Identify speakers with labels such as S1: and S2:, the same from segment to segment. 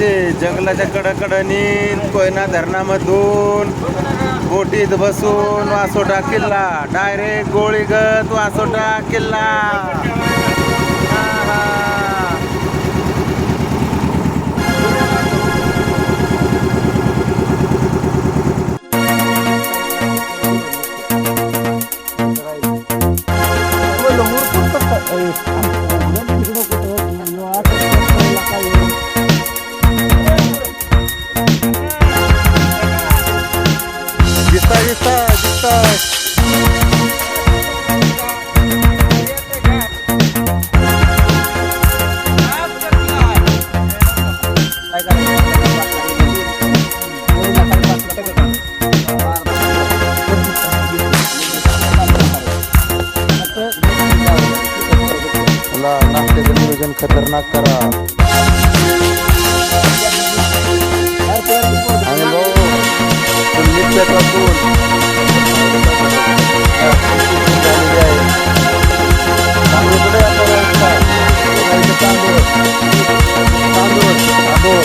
S1: असे जंगलाच्या कडकडानी कोयना धरणामधून बोटीत बसून वासोटा किल्ला, डायरेक्ट गोळीगत वासोटा किल्ला. नाश्त्याचं नियोजन खतरनाक करा. आणि भाऊ नित्यापासून झालेली आहे. तांदूळ कुठे आता व्यवस्था तांदूळ तांदूळ तांदूळ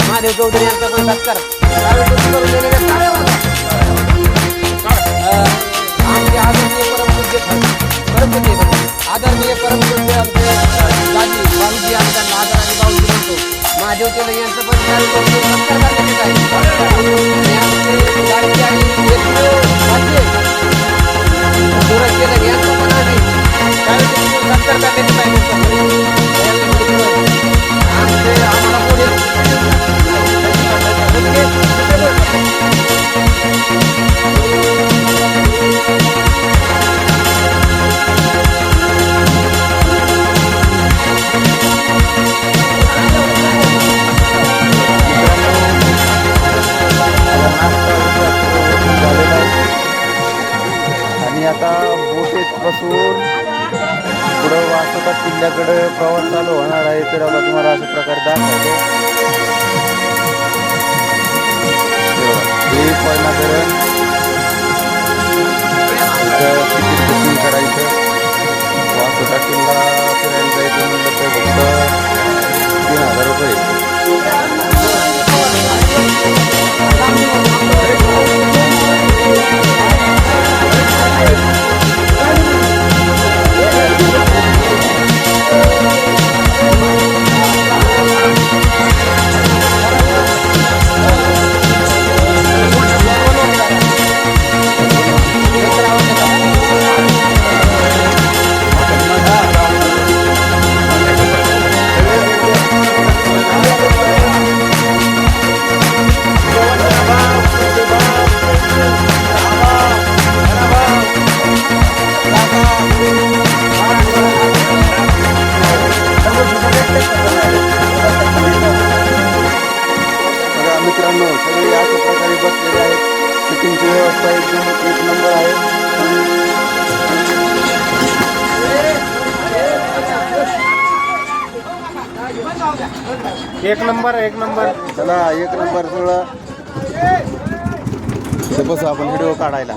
S1: महादेव चौधरी यांचा पण सत्कार आमचे आदरणीय परमपूज्य आमचे दाजी बाबूजी आमच्या आदराने बाबूजी म्हणतो महादेव चौधरी यांचं पण सत्कार करण्यात येत आहे. आमचे लाडके आणि सुरज केलं यांचं पण आहे सत्कार करण्यात येत आहे. आमचे आम्हाला पुढे आणि आता बोटीत बसून पुढं वासोटा किल्ल्याकडे प्रवास चालू होणार आहे. तर आता तुम्हाला अशा प्रकारे दाखवतो. हे कोयना धरण बुकिंग करायचं. वासोटा किल्ला फिरायला जायचं म्हणलं तर फक्त 3000 रुपये. मित्रांनो सगळे अशा प्रकारे बसलेले आहेत. शूटिंगची व्यवस्था एकदम एक नंबर आहे. एक नंबर चला एक नंबर सगळं बस आपण व्हिडिओ काढायला.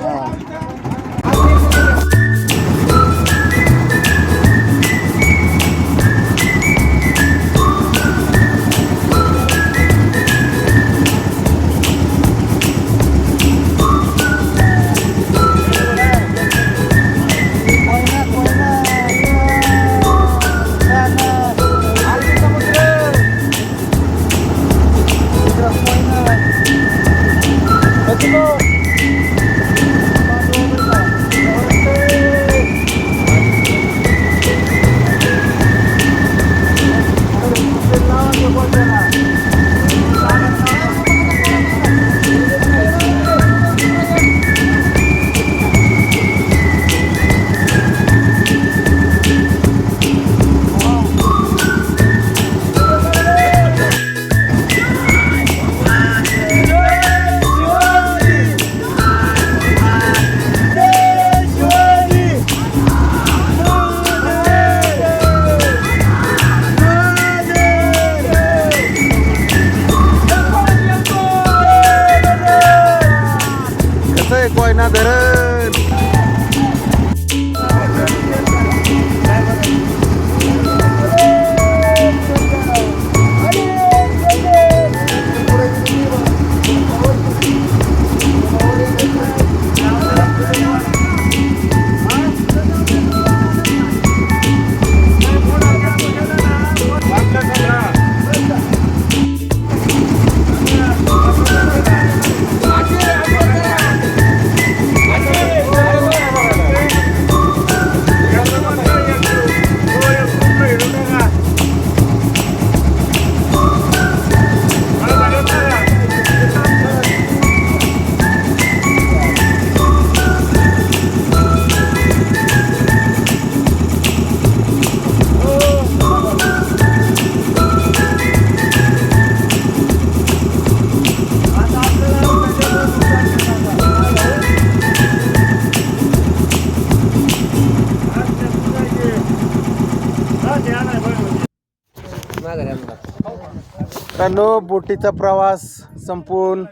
S2: मित्रांनो बोटीचा प्रवास संपून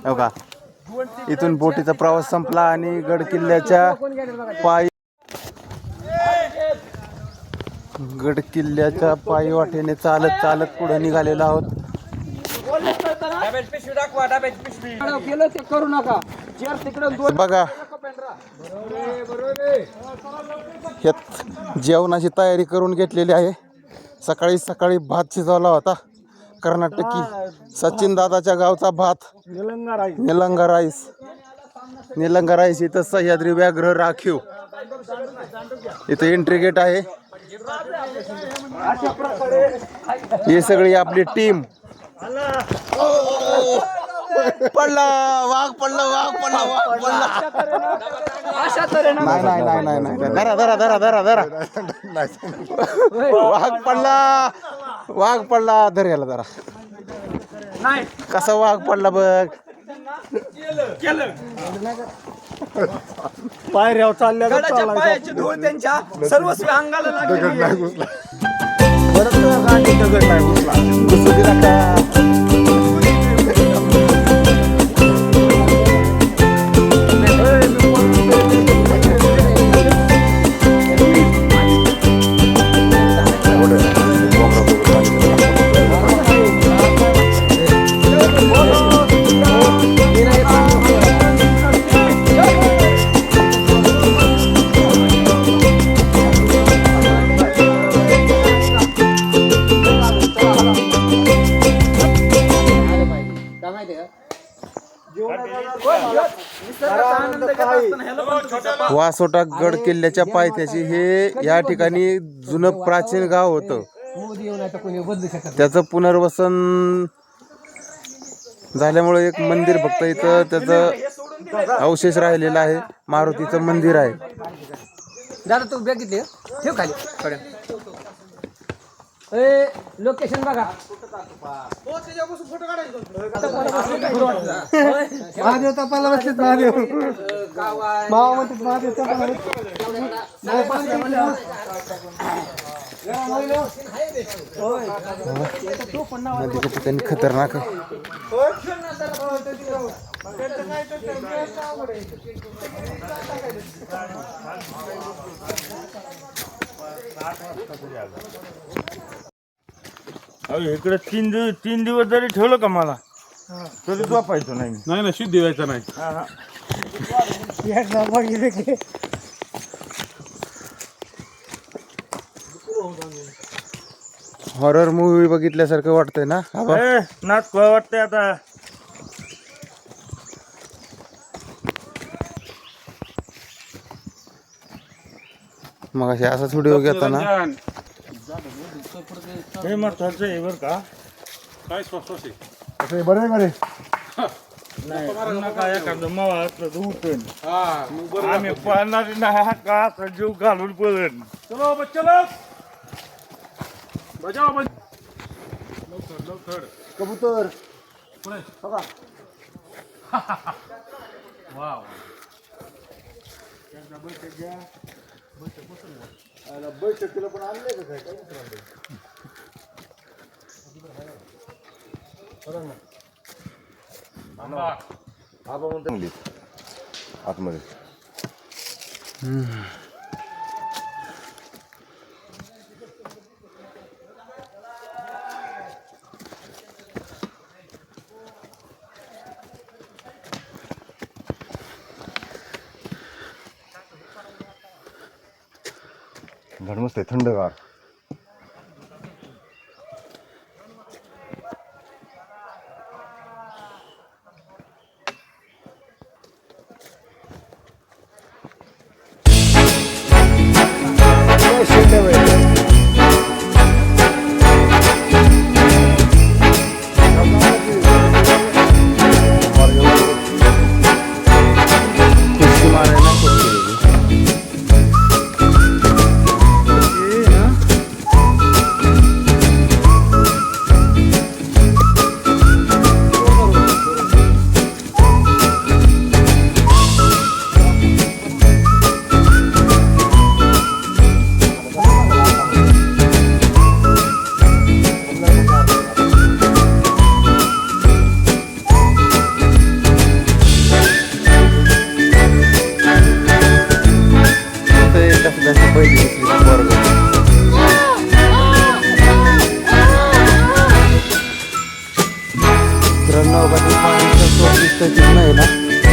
S2: हो का इथून बोटीचा प्रवास संपला आणि गड किल्ल्याच्या पायी वाटेने चालत चालत पुढे निघालेलो आहोत.
S1: करू नका
S2: बघा ह्यात जेवणाची तयारी करून घेतलेली आहे. सकाळी सकाळी भात शिजवला होता कर्नाटकी सचिन दादाच्या गावचा भात निलंगा राईस. इथं सह्याद्री व्याघ्र राखीव इथं एंट्री गेट आहे. ही सगळी आपली टीम. पडला वाघ पडला. नाही धरा वाघ पडला धर याला जरा. कसा वाघ पडला बघ.
S3: पायऱ्यावर चालल्या धूळ त्यांच्या सर्वस्व अंगाला लागली. दगड नाही घुसला.
S2: वासोटा गड किल्ल्याच्या पायथ्याशी हे या ठिकाणी जुनं प्राचीन गाव होतं. त्याचं पुनर्वसन झाल्यामुळे एक मंदिर फक्त इथं त्याचं अवशेष राहिलेला आहे. मारुतीचं मंदिर आहे.
S1: दादा तू बघितले ठेव खाली लोकेशन बघा.
S3: महादेव तपाला बसलेत. महादेव भाव म्हणतात महादेव तपाला
S2: नदीच्या ठिकाणी खतरनाक आहे.
S4: इकडे तीन दिवस जरी ठेवलं का मला तरी झोपायचं नाही
S5: ना शुद्धी व्हायचं नाही.
S2: हॉरर मूवी बघितल्यासारखं वाटतंय ना.
S4: नाच वाटतंय आता.
S2: मग असाच व्हिडिओ घेता ना.
S4: हे महत्वाचं आहे बरं का.
S5: काय स्वस्त आहे
S3: बरं आहे.
S4: नाही काय एखादं मावा असलं तर उठण आम्ही पळणार नाही का असा जीव घालून पळण.
S5: चलो बच्चलो बजाव लवकर
S3: कबूतर
S5: वाव
S3: बैठकीला पण आणले का काय
S4: आतमध्ये
S6: मस्त आहे थंडगार.
S2: तिथं आहे ना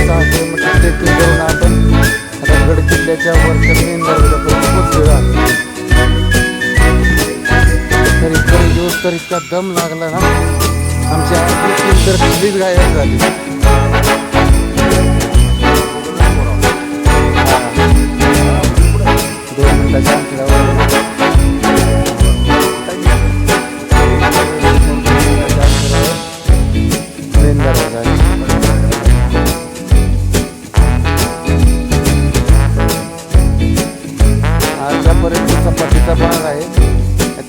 S2: 6 किलोमीटर ट्रेकिंग करून आपण आता गड किल्ल्याच्या वरच्या मेन दरवाजापर्यंत पोहोचलेलो आहोत. तर इतका दिवस तर इतका दम लागला ना, आमची आरती तर खालीच गायब झाली. दोन मिनिटाच्या अंतरावर मेन दरवाजा आहे. आजच्यापर्यंत चपातीचा भाग आहे,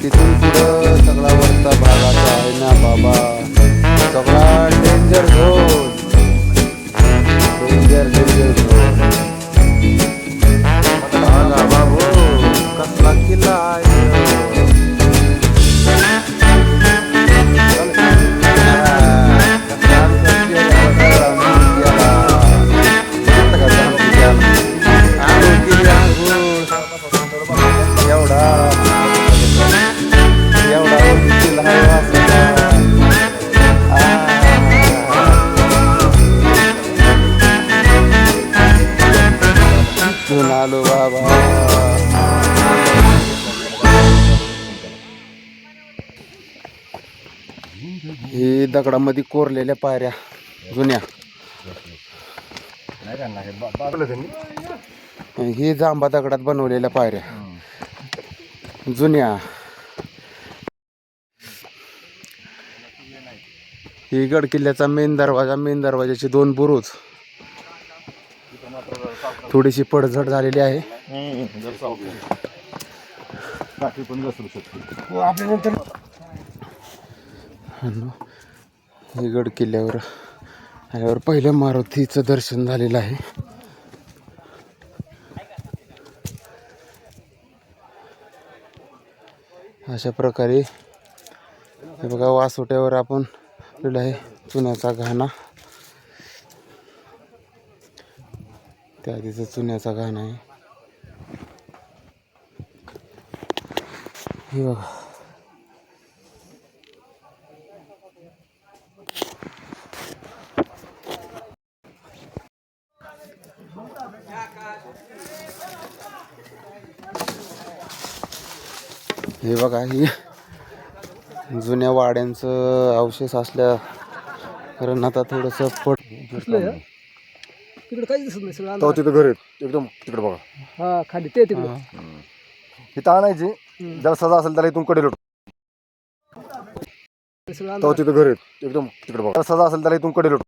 S2: तिथून पुढं सगळा वरचा भागाचा आहे ना बाबा, सगळा डेंजर झोन, डेंजर झोन. बघा बाबू कसला किल्ला आहे. आलो बाबा. हे दगडामध्ये कोरलेल्या पायऱ्या जुन्या, हे जांबा दगडात बनवलेल्या पायऱ्या जुन्या. ही गड किल्ल्याचा मेन दरवाजा, मेन दरवाजाचे 2 बुरुज. थोडीशी पडझड झालेली आहे. हे गड किल्ल्यावर आल्यावर पहिल्या मारुतीचं दर्शन झालेलं आहे. अशा प्रकारे हे बघा, वासोट्यावर आपण लिहिलं आहे चुन्याचा घाणा. त्या आधीचा चुन्याचा घाणा आहे. हे बघा, हे बघा, ही जुन्या वाड्यांचं अवशेष असल्या कारण आता थोडंसं
S3: तिकडे काहीच दिसत नाही सगळं.
S6: तो तिथं घर आहे एकदम तिकडे बघा.
S3: हा खाली ते तिकडे
S6: इथं आणायची, जर सजा असेल त्याला इथून कडे लोट.
S3: सगळं
S6: तो तिथं घर आहे एकदम तिकडे बघा. जर सजा असेल त्याला इथून कडे लोट.